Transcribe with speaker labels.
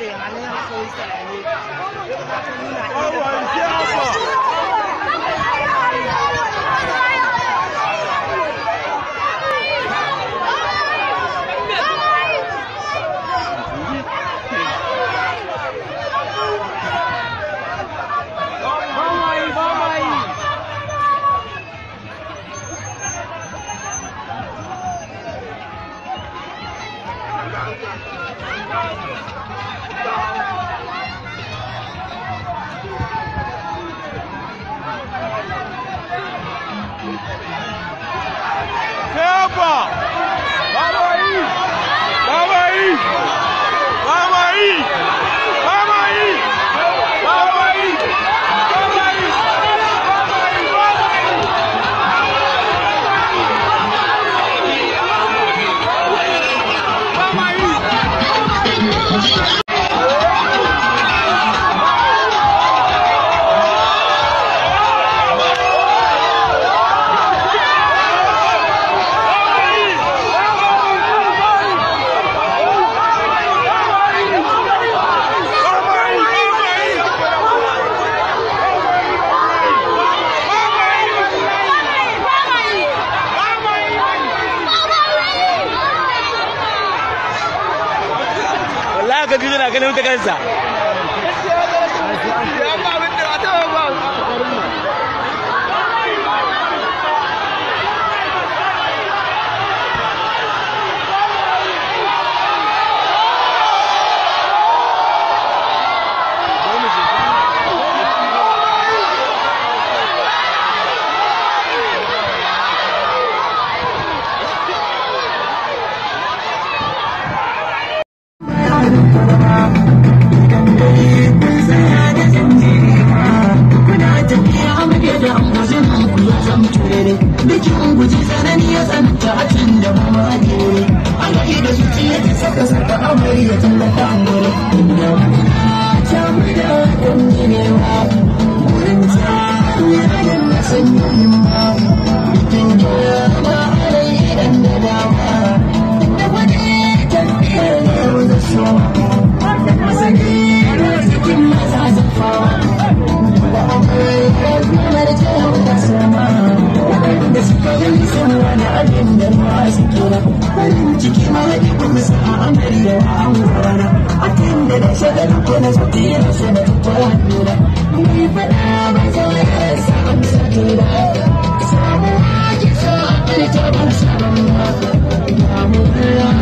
Speaker 1: ce a nan haka wai sai ne
Speaker 2: ka ji na ganin ta kansa
Speaker 3: bikin guji tsanani ya tsananta a can da mamaki alaƙi da zuciya ta saka saka amari ya tallata amuri da ta da ɗanyi ne ma wurin ta yayin na sanyoyin ma bikin girma alai idan da dama da wani tafiyar da yau da so da masani na cikin maza zafawa da akwai ƙarfimar jawo da sama da suka yi sun wani abin da ma suke na farin ciki ma haɗi kuma sa a amari da wa an gurana a kan da shagar ko na sauti yana so na tukwara hannuna mai faɗa ba zai ya samun sake da samun ake so a ƙarfi ta ba sabon ba ya mu